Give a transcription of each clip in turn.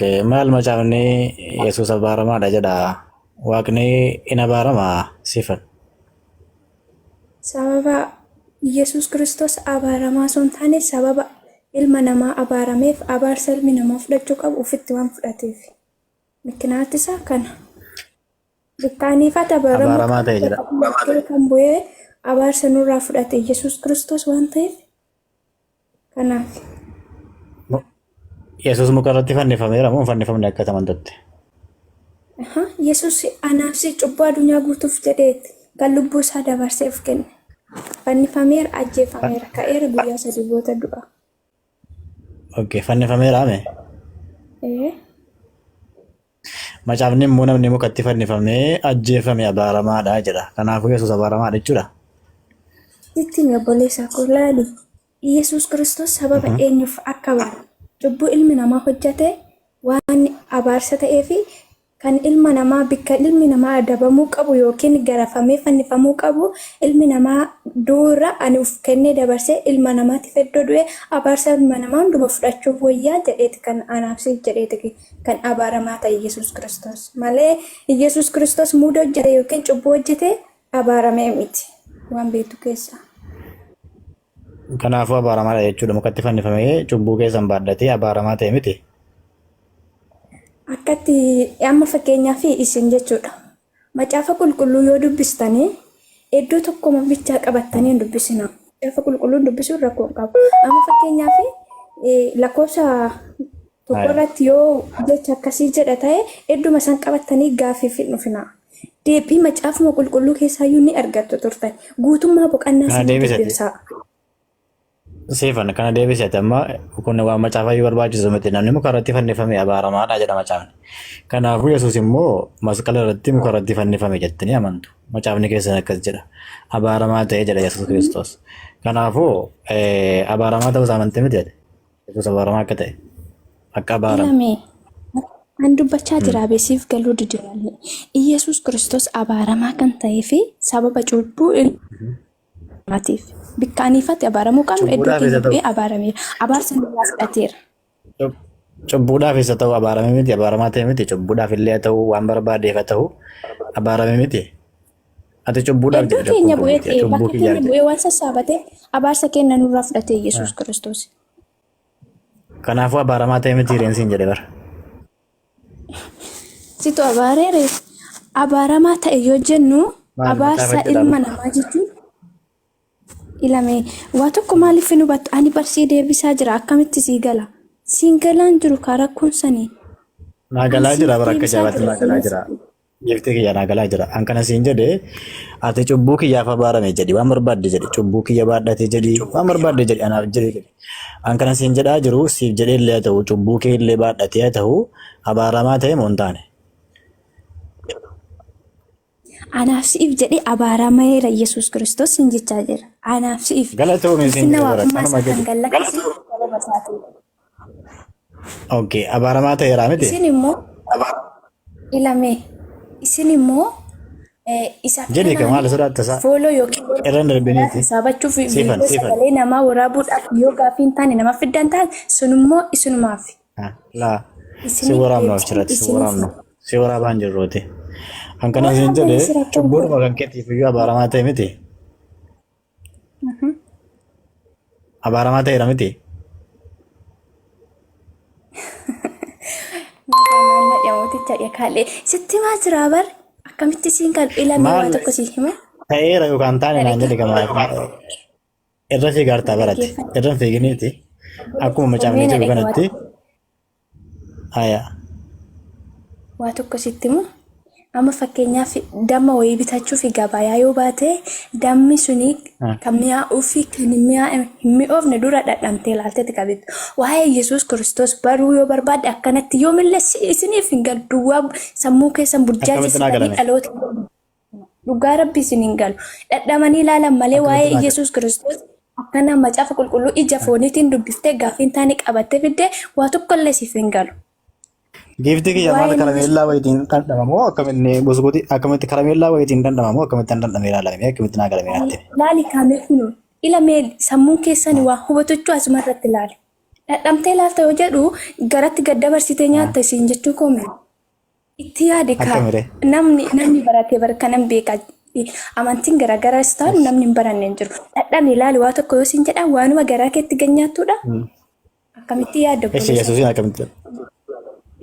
Maal macaafni Yesuus abaaramaadha jedha. Waaqni in abaaramaa sifan. Sababa Yesus Kiristoos abaaramaa osoo hin taane sababa ilma namaa abaarameef abaarsa ilmi namaa fudhachuu qabu ofitti waan fudhateef. Mikinaatti isaa kana. Bikkaaniifata Abaaramaa ta'e jedha. kan bu'ee abaarsa nurraa fudhate Yesus Kiristoos waan ta'eef kanaaf. Yesuus muka irratti fannifameera moo hin fannifamne akka amantutti? Yesus anaaf si cubbuu addunyaa guutuuf jedheeti kan lubbuu isaa dabarseef kenne. Fannifameera ajjeefameera ka'eera guyyaa sadii booda du'a. Fannifameera ame? Macaafni immoo namni mukatti fannifamee ajjeefame abaaramaadha jedha. Kanaafuu Yesuus abaaramaadha jechuudha. Ittiin obboleessa koo laali. Yesus Kiristoos sababa eenyuuf akka bara cubbuu ilmi namaa hojjete waan abaarsa ta'ee fi kan ilma namaa bikka ilmi namaa adabamuu qabu yookiin garafamee fannifamuu qabu ilmi namaa dura ani uf kennee dabarsee ilma namaatiif iddoo du'e abaarsa ilma namaa hunduma fudhachuuf wayyaa jedheeti kan anaabsiif jedheeti kan abaaramaa ta'e Yesus Kiristoos malee Yesus Kiristoos muuda hojjete yookiin cubbuu hojjete abaaramee miti waan beektu keessa. Kanaafuu abaaramaadha jechuudha mukatti fannifamee cubbuu keessan baadhatee abaaramaa ta'e miti. Akkatti amma fakkeenyaaf isin jechuudha. Macaafa qulqulluu yoo dubbistanii iddoo tokkoma bichaa qabattanii hin dubbisina. Macaafa qulqulluun dubbisuun rakkoo qabu. Amma fakkeenyaaf lakkoofsa tokko irratti yoo jecha akkasii jedha ta'e idduma san qabattanii gaaffiif hin dhufina. Deebii macaafuma qulqulluu keessaayyuu ni argattu turtan. Guutummaa boqonnaa sana dubbisa. Seefan kana deebisate amma kun waan macaafayyuu barbaachisu miti namni muka irratti fannifame abaaramaadha jedha macaafni. Kanaafuu Yesuus immoo masqala irratti muka irratti fannifame jettanii amantu. Macaafni keessan akkas jedha. Abaaramaa ta'e jedha Yesuus Kiristoos. Kanaafuu abaaramaa ta'uu isaa amantee miti jedhe. Yesuus abaaramaa akka ta'e. Akka abaarame. An dubbachaa jira beesiif galuu didiyalle. Yesuus Kiristoos abaaramaa kan ta'ee fi sababa cubbuu ilmaatiif. Bikkaaniifatti abaaramuu qabnu iddoo keenya bu'ee abaarameera. Abaarsa nurraa fudhateera. Cubbuudhaaf isa ta'u abaaramee miti abaaramaa ta'e miti cubbuudhaaf illee ta'u waan barbaadeef ta'u abaaramee miti. Ati cubbuudhaaf iddoo keenya bu'ee ta'e bakka keenya bu'ee waan sassaabatee abaarsa keenya nurraa fudhatee Yesuus Kiristoos. Kanaafuu abaaramaa ta'e miti reensiin jedhe bara. Situ abaareere abaaramaa ta'e yoo jennu abaarsa ilma namaa jechuun ilame waa tokko maaliif hin hubattu ani barsii deebisaa jira akkamitti sii gala siin galaan jiru karakkoon sanii naagalaa jira bara akka jaabaatti naagalaa jira jeftee kiyya naagalaa jira an kana siin jedhe ati cubbuu kiyyaaf abaarame jedhi waan barbaadde jedhi cubbuu kiyya baadhate jedhi waan barbaadde jedhi anaaf jedhi an kana siin jedhaa jiru siif jedhee illee ta'u cubbuu kee illee baadhatee ta'u abaaramaa ta'e moo hin taane. Anaaf siif jedhee abaarameera Yesuus Kiristoos hin jechaa jira. Anaaf siif. Galatoomii siin jedhe bara kanuma jedhe. Abaaramaa ta'eera miti. Isin immoo ilame isin immoo isa jedhi ka maal sodaata isaa fooloo yookiin irraan darbineeti saabachuuf sagalee namaa waraabuudhaaf yoo gaaffii hin taane nama fiddan taane sunimmoo isunumaaf. Laa si waraabnaaf jirati si waraabaan jirrooti. Kan kana siin jedhe cubbuudhuma kan keetiif iyyuu abaaramaa ta'e miti. Abaaramaa ta'eera miti. Magaalaa dhiyooticha eekaalee sitti maa jira bar akkamitti siin kan ilame waa tokko sii hima. Ta'eera yookaan taane naan jedhe gamaa irra fiigaartaa barate irra fiiginiiti akkuma macaafni jedhu kanatti. Waa tokko sitti himu. Amma fakkeenyaaf damma wayii bitachuuf gabayaa yoo baate dammi suni kan mi'aa'uu fi kan hin mi'oofne dura dhadhamtee ilaalteeti qabittu. Waa'ee Yesuus Kiristoos baruu yoo barbaadde akkanatti yoo milleessi isiniif hin galu duwwaa sammuu keessan burjaajessanii dhaloota dhugaa rabbi isin hin galu. Dhadhamanii ilaalan malee waa'ee Yesuus Kiristoos akkana macaafa qulqulluu ija fooniitiin dubbiftee gaaffii hin taane qabattee fiddee waa tokkollee siif hin galu. Gifti kiyya maal karameellaa wayitiin dhandhamamoo akkamitti karameellaa wayitiin dhandhamamoo akkamitti dhandhamee ilaalame akkamitti naa galamee natti. Laali kaamee kunuun ilamee sammuun keessan waa hubatuchuu asuma irratti ilaali. Dhadhamtee ilaalta yoo jedhu garatti gad dabarsitee nyaatta isiin jechuu koome. Itti yaade kaa akkamire namni baratee kanan beekaa amantiin garaagaraas ta'an namni hin baranne hin jiru. Dhadhamni ilaali waa tokko yoo siin jedhan waanuma garaa keetti ganyaattuudha. Akkamitti yaadda eessi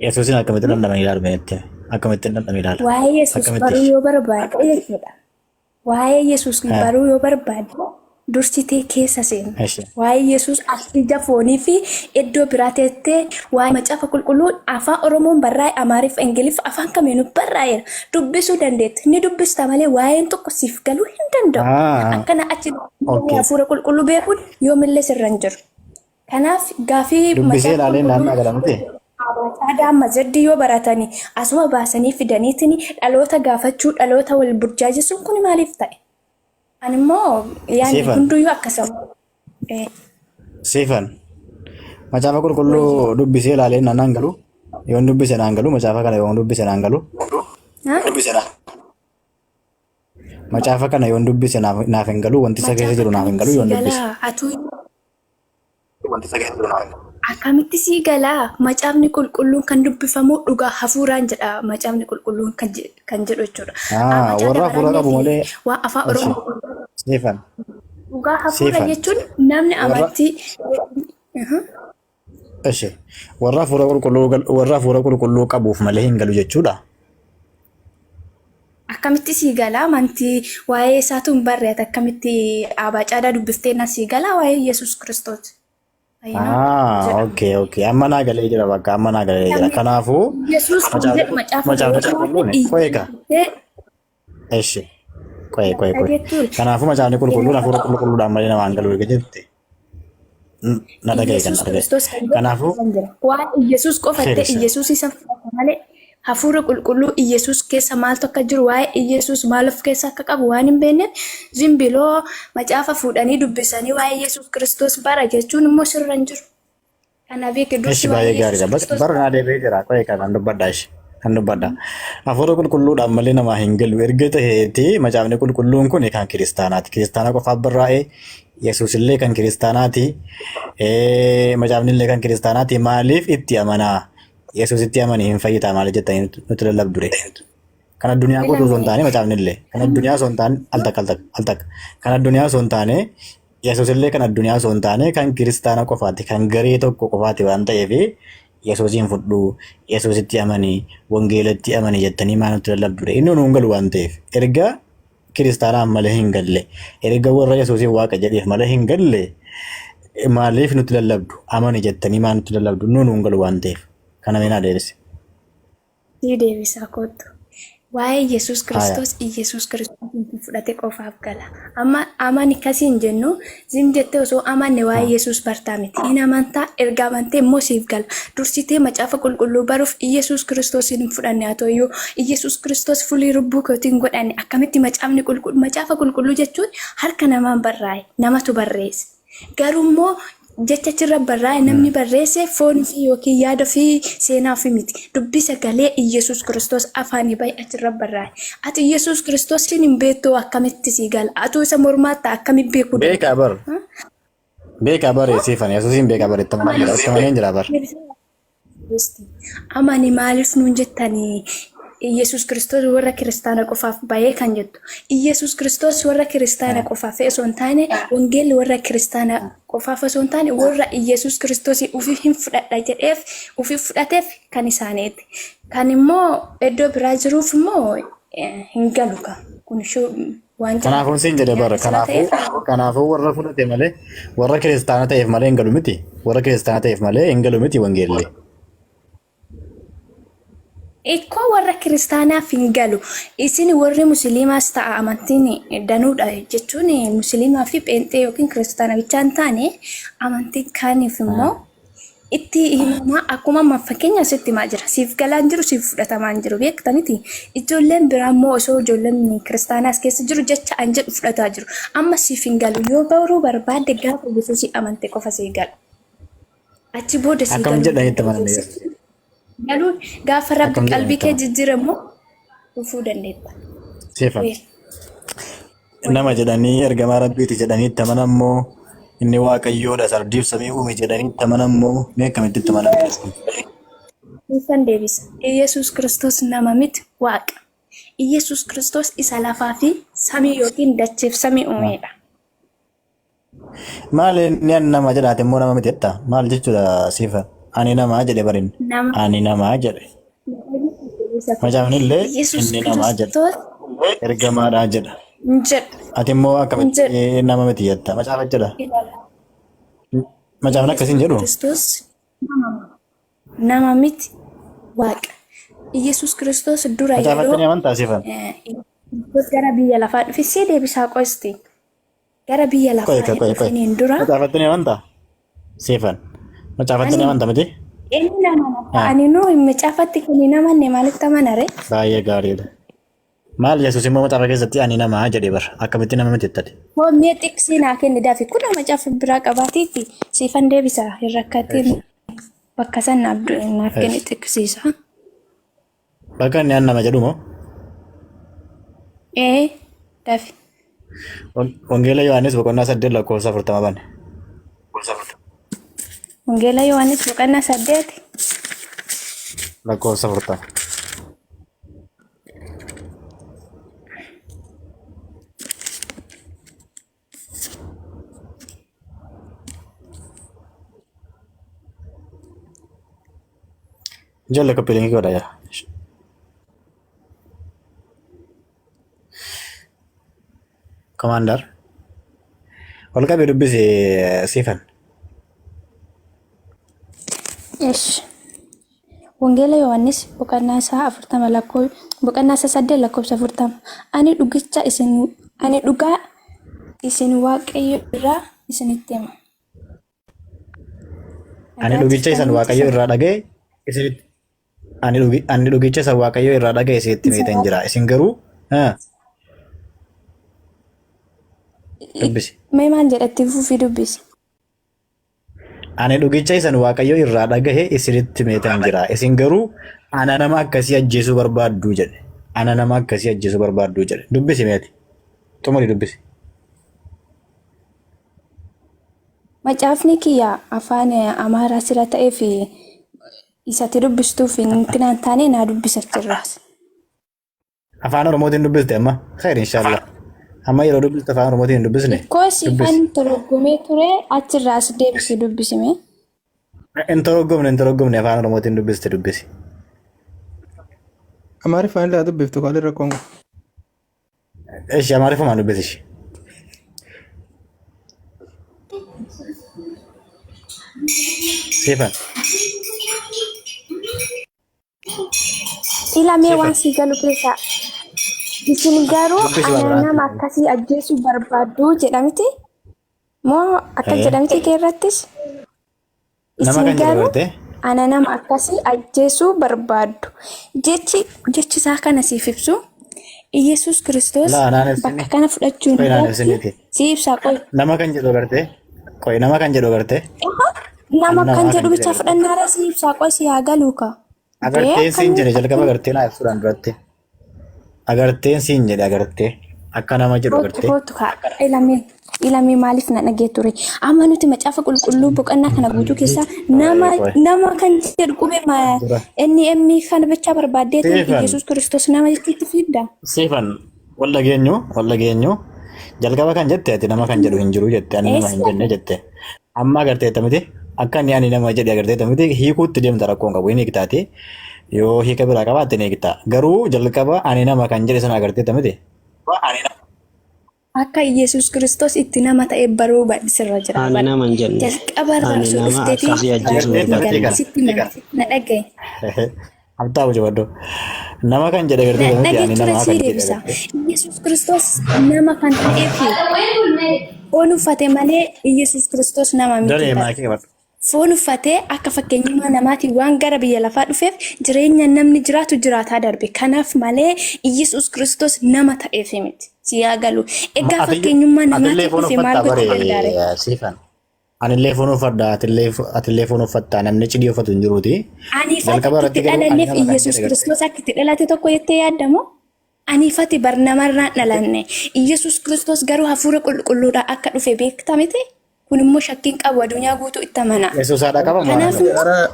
Yesuusin akkamitti dhandhama ilaalu beekte akkamitti dhandhama ilaalu waa'ee Yesuus baruu yoo barbaade jechuudha. Waa'ee Yesuus baruu yoo barbaade dursitee keessa seenu. Waa'ee Yesuus ija foonii fi iddoo biraa teettee waa'ee macaafa qulqulluu afaan Oromoon barraa'e Amaariif Ingiliff afaan kamiinuu barraa'eera. Dubbisuu dandeetti. Ni dubbista malee waa'een tokko siif galuu hin danda'u. Akkana achi hafuura qulqulluu beekuun yoomillee sirra hin jiru. Kanaaf gaafii dubbisee ilaalee naannoo galamte. Aadaan mazaddi yoo baratanii asuma baasanii fidaniitiin dhaloota gaafachuu dhaloota wal burjaajessuun kun maaliif ta'e? Ani immoo yaani hunduyyuu akkasuma. Siifan macaafa qulqulluu dubbisee ilaalee naannaan galu yoon dubbise naan galu macaafa kana yoon dubbise naan galu. Macaafa kana yoon dubbise naaf hin galu wanti isa keessa jiru naaf hin galu yoon dubbise. Akkamitti sii galaa macaafni qulqulluun kan dubbifamu dhugaa hafuuraan jedha macaafni qulqulluun kan jedhu jechuudha. Warra hafuura qabu malee waan afaan Oromoo Siifan dhugaa hafuura jechuun namni amantii warra hafuura qulqulluu qabuuf malee hin galu jechuudha. Akkamitti sii galaa amantii waa'ee isaatu hin barreete akkamitti Abaa Caalaa dubbiftee na sii galaa waa'ee Yesuus Kiristoos. Okay. Amma naa galee jira bakka amma naa galee jira. Kanaafuu macaafa qulqulluun qoeeka. Eshi qoe. Kanaafuu macaafni qulqulluun hafuura qulqulluudhaan malee namaan galuu eega jette. Na dhagaye kan dhagaye. Kanaafuu waan Yesuus qofatte Yesuus isa malee hafuura qulqulluu Yesuus keessa maaltu akka jiru waa'ee Yesuus maal of keessa akka qabu waan hin beekneef zimbiloo macaafa fuudhanii dubbisanii waa'ee Yesuus Kiristoos bara jechuun immoo sirra hin jiru. Kanaaf eeshi baay'ee gaariidha. Bara naa deebi'ee jira qo'ee kan dubbadhaa ishee kan dubbadhaa. Hafuura qulqulluudhaan malee namaa hin galu erga ta'eeti macaafni qulqulluun kun kan kiristaanaati. Kiristaana qofaaf barraa'ee Yesuus illee kan kiristaanaati. Macaafni illee kan kiristaanaati maaliif itti amanaa? Yesuus itti amanii hin fayyitaa maal jettanii nuti lallabdure. Kan addunyaa qotuu osoo hin taane macaafni illee kan addunyaa osoo hin taane al takka kan addunyaa osoo hin taane Yesuus illee kan addunyaa osoo hin taane kan kiristaana qofaati kan garee tokko qofaati waan ta'eef Yesuusiin fudhuu Yesuusitti amanii wangeelatti amanii jettanii maal nuti lallabdure inni nuun galu waan ta'eef erga kiristaanaan malee hin galle erga warra Yesuusiin waaqa jedheef malee hin galle maaliif nuti lallabdu amanii jettanii maal nuti lallabdu nuun galu waan ta'eef. Kana mina deebise. Sii deebisaa kootu. Waa'ee Yesuus Kiristoos Yesuus Kiristoos fudhate qofaaf gala. Amma amani kasiin jennu zim jettee osoo amanne waa'ee Yesuus bartaa miti. Hin amantaa erga amantee immoo siif gala. Dursitee macaafa qulqulluu baruuf Yesuus Kiristoos hin fudhanne haa ta'uyyuu Yesuus Kiristoos fulii lubbuu kootiin godhanne akkamitti macaafa qulqulluu jechuun harka namaan barraa'e namatu barreesse. Garuu immoo jecha achirra barraa'e namni barreesse foon fi yookiin yaada fi seenaa fi miti. Dubbisa galee Yesuus Kiristoos afaanii baay'ee achirra barraa'e. Ati Yesuus Kiristoos hin beektu akkamitti sii gala? Atu isa mormaatti akkamitti beekuu danda'a? Beekaa bare siifan Yesuusiin beekaa bare itti amanee jira bare. Amani maaliif nuun jettanii? Yesuus Kiristoos warra kiristaana qofaaf baay'ee kan jettu. Yesuus Kiristoos warra kiristaana qofaaf osoo hin taane wangeelli warra kiristaana qofaaf osoo hin taane warra Yesuus Kiristoos ofii hin fudhadha jedheef ofii fudhateef kan isaaniiti. Kan immoo iddoo biraa jiruuf immoo hin galu ka. Kun waan kanaafuu siin jedhe bara kanaafuu warra fudhate malee warra kiristaana ta'eef malee hin galu miti. Warra kiristaana ta'eef malee hin galu miti wangeelli. Ikkoo warra kiristaanaaf hin galu. Isin warri musliimaas ta'a amantiin danuudha jechuun musliimaa fi pheenxee yookiin kiristaana bichaa hin taane amantiin kaaniif immoo itti himamaa akkuma fakkeenya asitti himaa jira. Siif galaan jiru siif fudhatamaan jiru beektaniti. Ijoolleen biraa immoo osoo ijoolleen kiristaanaas keessa jiru jecha an jedhu fudhataa jiru. Amma siif hin galu yoo baruu barbaadde gaafa Yesuusii amante qofa sii gala. Achi booda sii galu. Akkam jedhanitti amananii Galuun gaafa rabbi qalbii kee jijjiiramu dhufuu dandeetta. Siifan nama jedhanii ergamaa rabbiiti jedhanii itti amanammoo Inni waaqayyoodha sardiif samii uume jedhanii amanammoo mee akkamitti itti amanamuu? Ifan deebisa. Iyesuus Kiristoos nama miti waaqa. Iyesuus Kiristoos isa lafaa fi samii yookiin dacheef samii uumedha. Maal inni ani nama jedhaate immoo nama miti jetta? Maal jechuudha siifa? Ani nama jedhe barin. Nama Ani nama jedhe. Macaafni illee Iyesuus inni nama jedha. Kiristoos Ergamaadha jedha. jedha. Ati immoo Jedha. akkamitti nama miti jetta? Macaafa jedha. Macaafni akkasiin jedhu. Kiristoos nama miti waaqa. Iyesuus Kiristoos dura Macaafatti ni yeroo amantaa siifan? Kiristoos gara biyya lafaa dhufisee deebisaa qosti. Gara biyya lafaa hin Qoy. dhufiniin dura Macaafatti ni amantaa? Siifan. Macaafatti ni ani amantaa miti? inni nama nafa Haa. ani nuu macaafatti kun namanne maalitti amanare? Baay'ee gaariidha. Maal Yesuus immoo macaafa keessatti ani nama jedhe bara. Akkamitti nama miti jettati? Hoomee xiqqsii naa kenni daafi kun macaafa biraa qabaatiitti siifan deebisaa hin rakkatiin bakka san naaf kenni xiqqsiisa. Bakka inni ani nama jedhu moo? Daafi. Wangeela Yohaannis boqonnaa 8 lakkoofsa 40 banne. Wangeela Yohaannis boqonnaa 8 Lakkoofsa 40. Ijoollee koppiiliingii godha yaa. Komaandar. Ol qabee dubbisi siifan. Wangeela Yohaannis boqonnaa isaa 8 lakkoofsa 40. Ani dhugaa isin Waaqayyo irraa isinitti hima. Ani dhugicha isan Waaqayyo irraa dhaga'e isinitti. Ani dhugicha isan Waaqayyo irraa dhaga'e isinitti meetan jira. Isin garuu dubbisi. Mee maal jedhatti fuufii dubbisi? Ani dhugicha isan Waaqayyo irraa dhaga'e isinitti meetan jira. Isin garuu ana nama akkasii ajjeesuu barbaaddu jedhe. Ana nama akkasii ajjeesuu barbaaddu jedhe. Dubbisi meeti. Xumuri dubbisi. Macaafni kiyya afaan Amaaraa sira ta'ee fi isatti dubbistuuf inti naan taane naa dubbisachirraas. Afaan Oromootiin dubbiste amma? Khayr inshaallah. Amma yeroo dubbiste afaan Oromootiin hin dubbisne? Koosi kan torgommee ture achirraas deebisee dubbisime. Hin torgomne afaan Oromootiin dubbisi. Amaariffaan illee dubbiftu qaali rakkoon qabu. Eeshi Amaariffamaan dubbisi. Siifan. Ilamee waan sii galu keessaa isin garuu Dubbisi ana barbaadde. nama akkasii ajjeesuu barbaaddu jedhamti moo akka jedhamti keerrattis Nama isin kan jedhu garuu gartee? ana nama akkasii ajjeesuu barbaaddu jechi isaa kana siif ibsu Iyesuus Kiristoos Laa naan ibsini. bakka kana fudhachuun Qoy naan irratti ibsiniiti. si ibsaa qoy. Nama kan jedhu gartee? Qoy nama kan jedhu gartee? Nama Nama kan kan jedhu bicha jedhu. fudhannaara si ibsaa qoy si haa galuu ka. Agarteen siin jedhe jalqaba agarteen haa ibsuudhaan duratti. Agarteen siin jedhe agartee. Akka nama jedhu agartee. Kootu kaa ilamee maaliif na dhagee ture amma nuti macaafa qulqulluu boqonnaa kana guutuu keessaa nama kan jedhu qubee inni emmi kana bicha barbaaddeetu Siifan. Iyesuus Kiristoos nama jechuutti fidda. Siifan wal dhageenyu jalqaba kan jette ati nama kan jedhu hin jiru jette ani nama hin jenne jette. Amma agarteetta miti akka inni ani nama jedhe agarteetta miti hiikuutti deemta rakkoon qabu hin hiiktaati yoo hiika biraa qabaatte ni hiikta garuu jalqaba ani nama kan jedhe sana agarteetta miti. Akka Iyesuus Kiristoos itti nama ta'e baruu sirra jira. Ani nama hin jenne. Jalqaba irraa Ani nama sodofteetii akkasii ajjeesuu barbaadu. sitti na dhagaye. Abtaa hojii waddo nama kan jedhe agarteetta miti ani Dhagee ture nama si kan jedhe deebisa. agartee. Iyesuus Kiristoos nama kan ta'ee fi foon uffate malee Iyesuus Kiristoos nama Daree miti. maakii qabadhu. Foon uffatee akka fakkeenyummaa namaatiin waan gara biyya lafaa dhufeef jireenya namni jiraatu jiraataa darbe. Kanaaf malee Iyesuus Kiristoos nama ta'eef miti. Siyaa galu. Egaa fakkeenyummaa namaatiin dhufe maal gochuu danda'a? Siifan. Anillee foon uffadha atillee foon uffatta namni cidii uffatu hin jiruuti. Aniifati itti dhalanneef Iyesuus Kiristoos akka itti dhalate tokko jettee yaaddamu? Aniifati barnamarraan dhalanne. Iyesuus Kiristoos garuu hafuura qulqulluudhaan akka dhufe beekta miti? kun immoo shakkiin qabu addunyaa guutuu itti amana. Yesuus haadha qaba moo? Kanaaf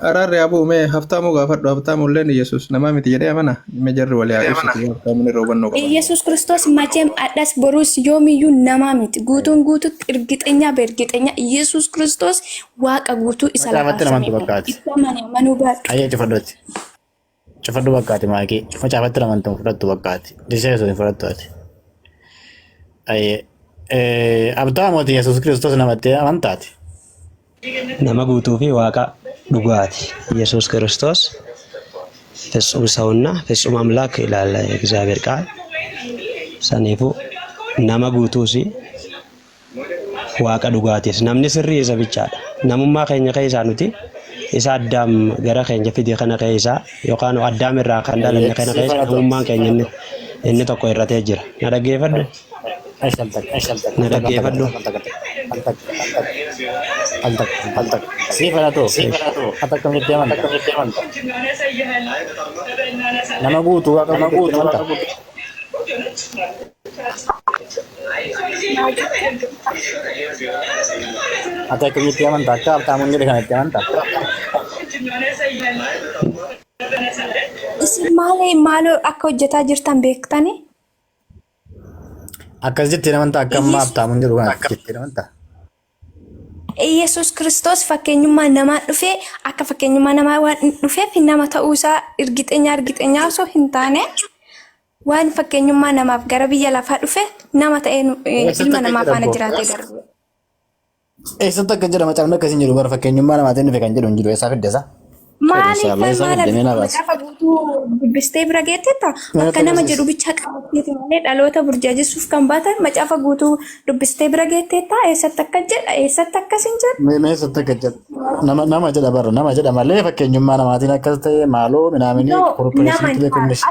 Araarri abuu mee haftaamuu gaafadhu haftaamuu illee Yesuus namaa miti jedhee amana mee jarri walii haa ibsitu haftaamuu irra hubannoo qaba. Yesuus Kiristoos macheem addas boruus yoomiyyuu namaa miti guutuun guutuutti irgixenya beergixenya Yesuus Kiristoos waaqa guutuu isa lafaafame itti amane amanuu baadhu. Ayyee cufadhuuti. Cufadhu bakkaati maakii. Cufa caafatti namantuu fudhattu bakkaati. Disha Yesuus fudhattu ati. Ayyee. Abdaamooti Yesuus Kiristoos namatti amantaati. Nama guutuu fi waaqa dhugaati. Yesuus Kiristoos ፍጹም ሰውና ፍጹም አምላክ ይላል እግዚአብሔር ቃል። ሰኔፉ nama guutuus waaqa dhugaatis namni sirrii isa bichaadha. Namummaa keenya keessaa nuti isa addaam gara keenya fide kana keessaa yookaan addaam irraa kan dhalanne kana keessaa namummaan keenya inni tokko irratee jira. Na dhaggeeffadhu. Na dhaggeeffadhu. Altak. Siifadha too. Akka kamitti amanta. Nama guutuu waaqa guutuu amanta. Ata kamitti amanta akka abtaamuun jedhe kanatti amanta. Isin maaloo akka hojjetaa jirtan beektanii? Akkas jettee amanta akka amma abtaamuun jedhu kanatti jettee amanta. Yesuus Kiristoos fakkeenyummaa namaa dhufee akka fakkeenyummaa namaa waan dhufeef nama ta'uusaa irgixeenyaa osoo hin taane waan fakkeenyummaa namaaf gara biyya lafaa dhufe nama ta'ee ilma namaa faana jiraatee darbe. Eessatti akka jedhama cabna akkasiin jedhu bara fakkeenyummaa namaatiin dhufe kan jedhu hin jiru eessaa fiddeessa? Maaliif macaafa guutuu dubbistee bira geetteetta? Bakka nama jedhu bicha qabatteeti malee dhaloota burjaajessuuf kan baatan macaafa guutuu dubbistee bira geetteetta? Eessatti akka jedha? Eessatti akkas hin jedhu? Eessatti akka jedhu? Nama jedha bara nama jedha malee fakkeenyummaa namaatiin akkas ta'e maaloo minaaminii korporeeshiniitti beekumnis.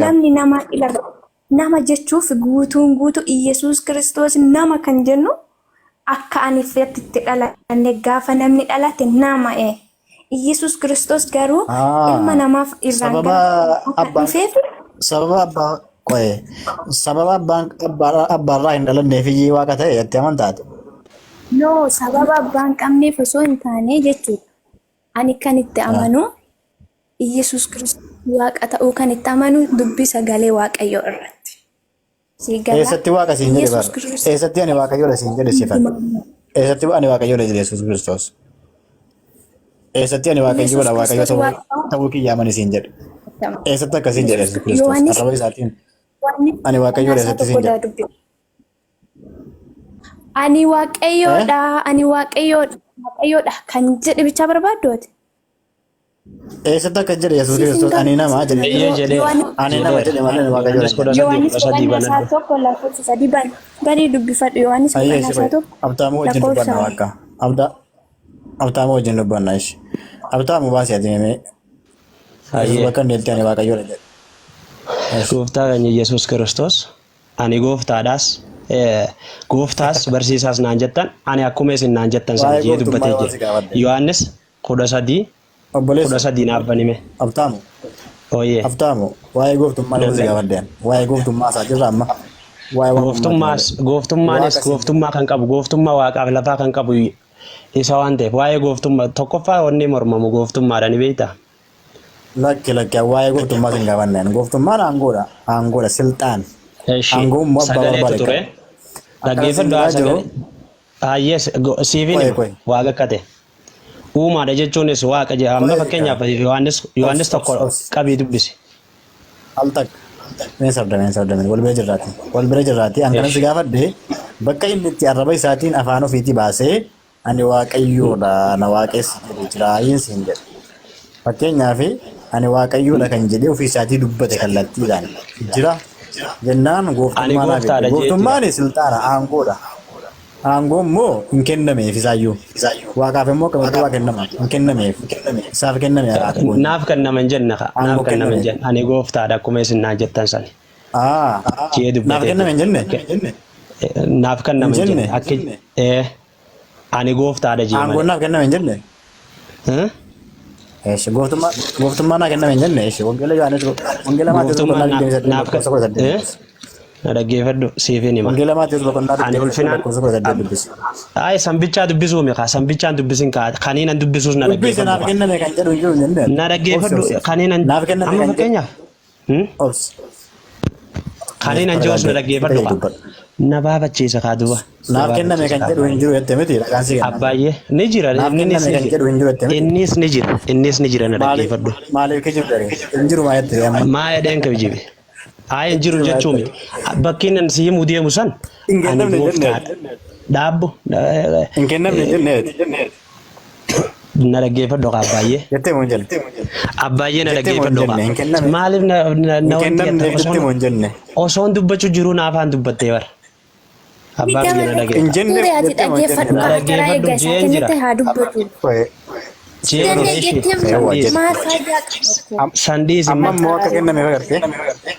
Namni nama ilaala. Nama jechuuf guutuu Iyesuus Kiristoos nama kan jennu akka ani itti dhalanne gaafa namni dhalate nama Iyesuus Kiristoos garuu ilma namaaf irraan sababa abbaarraa hin dhalanneef iyyuu waaqa ta'e jettee amantaati. No, sababa abbaan qabneef osoo hin taane jechuudha. Ani kan itti amanu Iyesuus Kiristoos waaqa ta'uu kan itti amanu dubbii sagalee Waaqayyoo irratti. Eessatti waaqa siin jedhe bara? Eessatti ani Waaqayyoodha siin jedhe siifadhu? Eessatti ani Waaqayyoodha jedhe Yesuus Kiristoos? Eessatti ani Waaqayyoodha Waaqayyo ta'uu kiyya amani siin jedhe? Eessatti akkasiin jedhe Yesuus Kiristoos? Arraba isaatiin ani Waaqayyoodha eessatti siin jedhe? Ani Waaqayyoodha kan jedhe bichaa barbaaddooti. Eessatti akka jedhe Yesuus Kiristoos ani nama jedhe. Ani nama jedhe malee Waaqayyoodha. Yohaannis boqonnaa tokko lakkoofsa 3 banii dubbifadhu Yohaannis boqonnaa tokko. Abtaamoo wajjin dubbanna waaqa. Abtaamoo wajjin dubbanna ishi. Abtaamoo baasii ati himee. Bakka inni itti ani Waaqayyoodha jedhe. Gooftaa keenya Yesuus Kiristoos ani gooftaadhaas gooftaas barsiisaas naan jettan ani akkuma isin naan jettan sana jee dubbatee jira. Yohaannis 13 naaf banime. Abtaamoo. Ooyee. Abtaamoo waa'ee gooftummaa nama gaafaddean. Waa'ee gooftummaa isaa jirra amma. Gooftummaa kan qabu gooftummaa waaqaaf lafaa kan qabu isa waan ta'eef waa'ee gooftummaa tokkoffaa wanni mormamu gooftummaadhaan beektaa? Lakki waa'ee gooftummaa sin gaafanneen gooftummaan aangoodha silxaan. Aangoon immoo abbaa barbaade qaba. Dhaggeeffadhu sagalee. Hayyees siifin waaqa akkate. Uumaadha jechuunis waaqa jedha. Amma fakkeenyaaf Yohaannis tokko qabii dubbisi. Al takka. Meen sabdameen wal bira jirraati. An kanas gaafadde bakka inni itti arraba isaatiin afaan ofiitii baasee ani Waaqayyoodha na waaqessi jedhee jiraayin siin jedhe. Fakkeenyaaf ani Waaqayyoodha kan jedhee ofii isaatii dubbate kallattiidhaan jira. Jennaan gooftummaan silxaana aangoodha. Aangoon immoo hin kennameef isaayyuu. Waaqaaf immoo akkamitti waa kennama? Hin kennameef. Isaaf kenname. Naaf kennaman jenna. Naaf kennaman jenna. Ani gooftaadha akkuma isin naan jettan sani. Naaf kennaman jenne? Naaf kennaman jenne. Ani gooftaadha jee. Aangoon naaf kennaman jenne? Gooftummaa naa kennaman jenne? Wangeela Yohaannis wangeela Maatiyoos Na dhaggeeffadhu siifin hima. Wangeela Maatiyus boqonnaa Ani ulfina. lakkoofsa 18 dubbisi. Ay sanbichaa dubbisuu mika sanbichaan dubbisin kaa kaniinan dubbisuus na Dubbisi naaf dhaggeeffadhu. kenname kan jedhu hin jiru hin danda'u. Na dhaggeeffadhu kaniinan Naaf kenname amma kan jedhu. fakkeenyaaf Obs. kaniinan jiruus na dhaggeeffadhu kaa. Na baafachiisa kaa duba. Naaf kenname kan jedhu hin jiru jette miti dhaqaan si kenna. Abbaayee ni jira Naaf kenname kan jedhu hin jiru jette miti. innis ni jira na dhaggeeffadhu. Maaliif kijibu dare? Hin jiru maa jette amma. Maa jedheen ka jibe. Aayen jiru jechuun bakkiin nan si himuu deemu san Hin ani kennamne gooftaadha. Dhaabbo Hin kennamne jenne. na dhaggeeffadhu kaa abbaayee. Jettee moo hin jenne? Abbaayee na Jettee moo hin dhaggeeffadhu jenne? Hin kaa. kennamne. Maaliif na Hin wanti kennamne jettee moo hin jenne? osoon dubbachuu jiru na afaan dubbattee bara. Abbaa biyya na Hin dhaggeeffadhu. jenne Ture ati jettee moo hin dhaggeeffadhu jenne? akka karaa eegaa isaa Jeen jira. kennite haa dubbatu. Koye. Sandiis Amma immoo akka kenname agartee.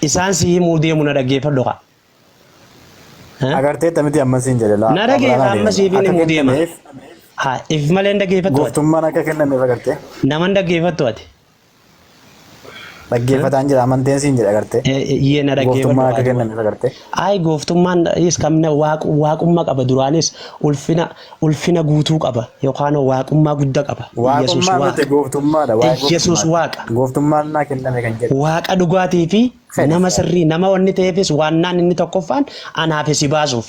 isaan si himuu deemu na dhaggeeffadhu kaa. Agartee tamiti amma siin jedhe laa. Na dhaggeeffa amma siifin himuu deema. Haa if malee hin dhaggeeffattu ati. Gooftummaan akka kennameef agartee. Nama hin dhaggeeffattu ati. Dhaggeeffataan jira amanteen siin jedhe agartee. Iyyee na Gooftummaan akka dhaggeeffadhu. kennameef agartee. Ay gooftummaan is kamna waaqummaa qaba duraanis ulfina guutuu qaba yookaan waaqummaa guddaa qaba. Yesuus Waaqummaa miti waaqa. gooftummaadha. Yesuus waaqa. Gooftummaan naa kenname kan jedhu. Waaqa dhugaatii fi nama sirrii nama wanni ta'eefis waannaan inni tokkoffaan anaaf si baasuuf.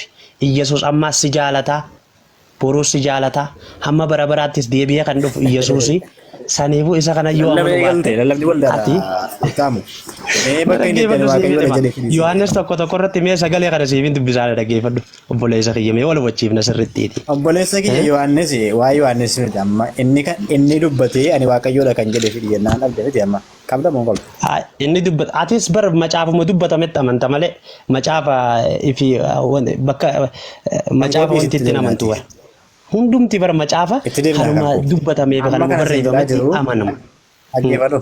Yesuus ammaas si jaalataa. Boruus si jaalataa. Hamma bara baraattis deebi'ee kan dhufu Yesuusi. Saniifuu isa kana yoo Lallabee galtee lallabni waldaadha. Taamu. Bakka inni itti waaqayyoodha jedhee fidisi. Yohaannis tokko irratti mee sagalee kana siifin dubbisaa dhaggeeffadhu. Obboleessa kiyya mee wal hubachiifna sirrittiiti. Obboleessa kiyya Yohaannis waa'ee Yohaannis miti amma inni dubbatee ani waaqayyoodha kan jedhee fidi jennaan dhabde miti amma qabda moo qabda? Inni dubbata atis bar macaafuma dubbatametti amanta malee macaafa ifi bakka macaafa wanti itti amantu bara. Hundumti bara macaafa kanuma dubbatameef kanuma barreeffametti amanamu. Dhaggeeffadhu.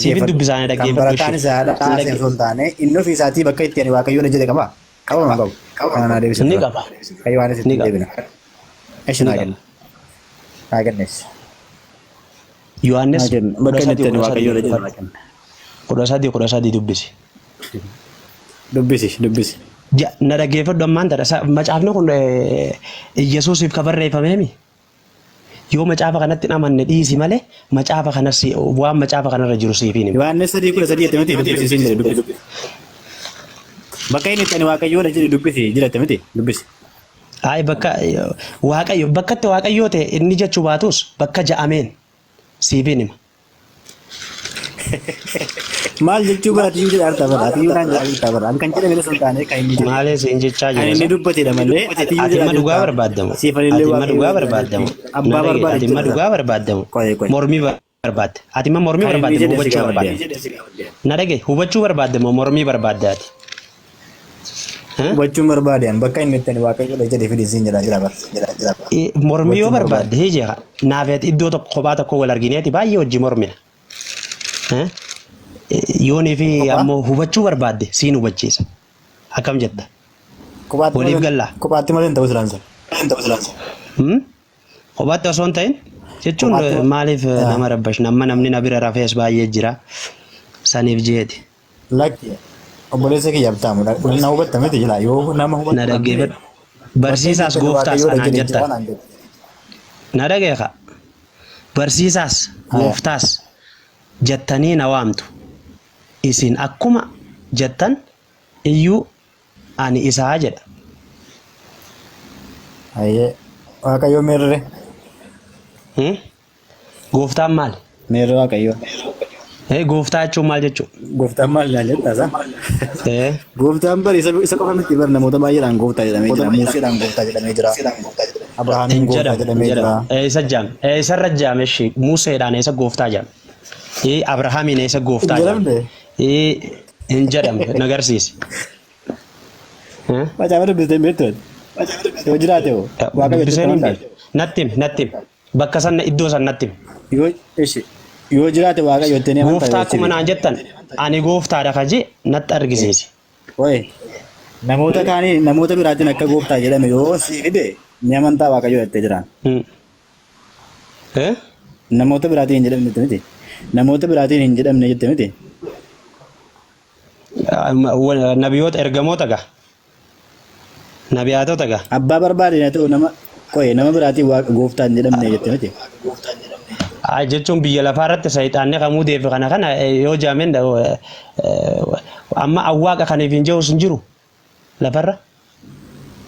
Siifin dubbisaan dhaggeeffadhu. Kan barataan isaa dhaasee osoo hin taane inni ofii isaatii bakka itti ani waaqayyoodha jedhe qaba. Qaba moo qabu? Kana naa deebisa. Ni qaba. Kan Yohaannis itti deebina. Eshi naa kenna. Naa kennes. Yohaannis Bakka inni itti ani waaqayyoodha jedhe naa kenna. 13 dubbisi. Dubbisi. Na dhaggeeffadhu ammaan tadha macaafni kun Yesuusiif ka barreeffameemi. Yoo macaafa kanatti hin amanne dhiisi malee macaafa kanas waan macaafa kanarra jiru siifin hima. Yohaannis 3:13 jettee miti dubbisiisin jedhe dubbisi. Bakka inni itti ani waaqayyoodha jedhe dubbisi jedhette miti dubbisi. Ay bakka waaqayyo bakkatti waaqayyoo ta'e inni jechuu baatus bakka ja'ameen siifin hima. Maal jechuu baraatiyyuu jedha arta bara atiyyuu naan jedha arta bara kan jedhame sun taane kan inni jedhe. Maalee siin jechaa Kan inni jiru. dubbatedha malee atiyyuu Ati ma dhugaa barbaaddamu. Siifalillee Ati ma dhugaa barbaaddamu. Abbaa barbaade. Ati ma dhugaa barbaaddamu. Qoye. Mormii barbaadde. Ati ma mormii barbaaddamu hubachuu barbaadde. Na dhage hubachuu barbaaddamu mormii barbaadde ati. Hubachuun barbaadeen bakka inni itti ani waaqayyoodha jedhe fidisiin jedha jira bara. Mormii yoo barbaadde hijeeha. Naafeet iddoo tokko kophaa tokko wal argineeti baay'ee hojii mormina. Yoonii fi ammoo hubachuu barbaadde siin hubachiisa. Akkam jetta? Waliif gallaa? Kophaatti malee hin ta'u silaansa. Kophaatti osoo hin ta'in jechuun maaliif nama rabbash namni na bira rafees baay'ee jira. Saniif jeeti. Lakki obboleessa kiyya bitaamu na hubatta miti jira yoo nama hubatta. Na dhaggeeffadhu. Barsiisaas gooftaas anaan jettan. Na dhageeqa. Barsiisaas gooftaas jettanii na waamtu. Isin akkuma jettan iyyuu ani isaa jedha. Ayyee waaqayyoo meerre. Gooftaan maali? Meerre waaqayyoo. Gooftaa jechuun maal jechuudha? Gooftaan maal ilaallee taasa? Gooftaan bari isa qofa miti bar namoota baay'eedhaan gooftaa jedhamee jira. Muuseedhaan gooftaa jedhamee jira. Abrahaamiin gooftaa jedhamee jira. Isa jaame. Isarra jaame shi Muuseedhaan isa gooftaa jaame. Abrahaamiin isa gooftaa jaame. Hin jedhamne nagarsiisi. Macaafa dubbistee beektu yoo jiraate hoo waaqayyo natti bakka sana iddoo san natti yoo jiraate waaqayyo itti ni amantaa gooftaa akkuma naan jettan ani gooftaadha kaje natti argisiisi. Oye namoota biraatiin akka gooftaa jedhame yoo si fide ni amantaa waaqayyo itti jiraan. Namoota biraatiin hin jedhamne miti. Namoota biraatiin hin jedhamne jette miti. nabiyoota ergamoota gaa nabiyaatota gaa Abbaa barbaade na ta'u nama qoye nama biraatiin waaqa gooftaan jedhamne jettee miti. jechuun biyya lafaa irratti sayxaanni kamuu deefi kana yoo jaameen amma awwaaqa kaniif hin jiru hin jiru lafarra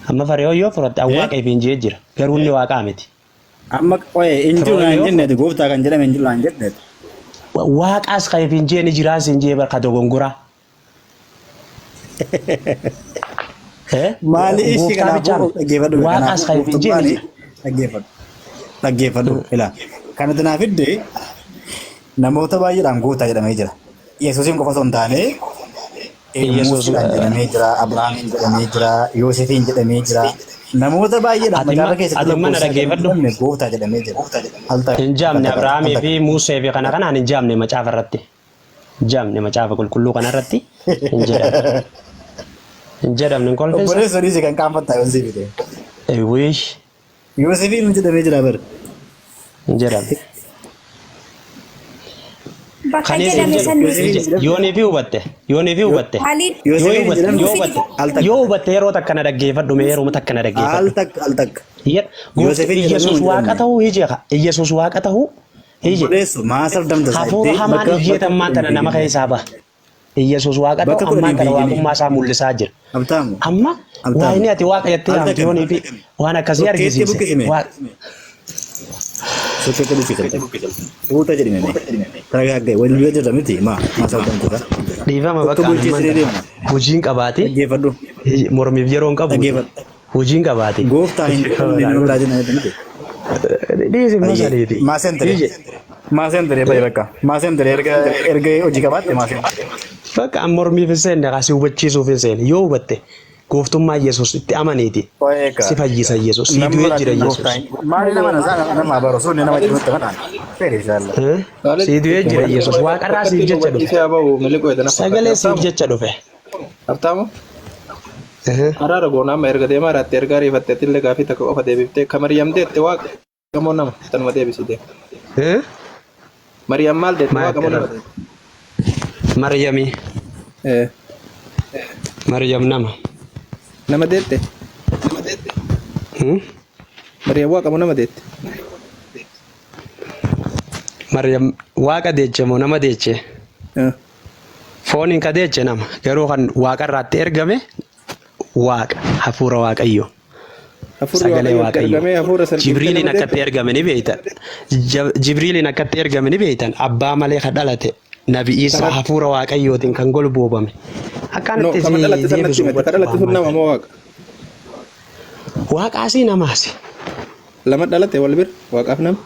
amma faree yoo fudhatte awwaaqa if hin jira garuu inni waaqaa miti. Amma qoye hin jiru naan jenne gooftaa kan jedhame hin jiru naan jenne. Waaqaas kan if hin jenne jiraas hin jee barka dogongora. Maali ishi kanaafuu dhaggeeffadhu. Waaqaas kan if hin jenne dhaggeeffadhu ilaa. Kanatti naaf iddee namoota baay'eedhaan gooftaa jedhamee jira. Yesuusiin qofa osoo hin taane Yesuusiin jedhamee jira, Abrahaamiin jedhamee jira, Yoosefiin jedhamee jira. Namoota baay'eedhaan macaafa keessatti mana dhaggeeffadhu gooftaa jedhamee jira. Hin jaamne Abrahaamii fi Musee fi kanaan hin jaamne macaafa irratti. Hin jaamne macaafa qulqulluu kana irratti hin jedhamne. Hin jedhamne hin kolfeessa. Obboleessa dhiise kan qaanfattaa Yoosefii. Wiish. Yoosefiin jedhamee jira bara. Hin jedhamne. Bakka jedhame san yoonii fi hubatte yoo hubatte yeroo takka na dhaggeeffadhu mee yeroo takka na dhaggeeffadhu Al takka. Yesuus waaqa ta'uu hijeeka Yesuus waaqa ta'uu Obboleessu maasal damda hafuura hamaan hojjetan maanta nama keessaa ba'a Yesuus waaqa ta'uu ammaan kana waaqummaa isaa mul'isaa jira amma waa inni ati waaqa jettee yaamtu yoonii fi waan akkasii argisiise Sochii biqiltuu. Fuuta jedhame. Taragaagee wal bira jirra miti maa maasal damda. Dhiifama bakka hojiin qabaate mormiif yeroo hin qabu hojiin qabaate. Gooftaa hin qabne raajina jedhamte. Dhiisi masaliiti. Maasentere baay'ee bakka. Maasentere erga hojii qabaatte maasentere. Bakka mormiif hin seenne akkasii hubachiisuuf hin seenne yoo hubatte gooftummaa Yesuus itti amaniiti. Si fayyisa Yesuus. Si du'ee jira Yesuus. Maali nama baroosu nama jirutti kanaan. Si du'ee jira Yesuus. Waaqarraa siif jecha dhufe. Sagalee siif jecha dhufe. Abtaamu. Araara goonaa amma erga deemaa irratti erga ariifatteetti illee gaafii takka qofa deebiftee ka Mariyam deette waaqa gamoo nama tanuma deebisite. Mariyam maal deette waaqa moo nama deette? Mariyamii. Mariyam nama. Nama deette? Mariyam waaqa moo nama deette? Mariyam waaqa deeche moo nama deeche? Fooniin ka deeche nama garuu kan waaqarraatti ergame waaqa hafuura waaqayyo. Sagalee waaqayyo. Jibriiliin akkatti ergame ni beektan. Jibriiliin akkatti ergame ni beektan. Abbaa malee ka dhalate nabi Isaa hafuura waaqayyootiin kan golboobame. Akkanatti deebisu. Kadhalatti sun nama moo waaqa? Waaqaasii namaasi. Lama dhalate wal bira waaqaaf nama?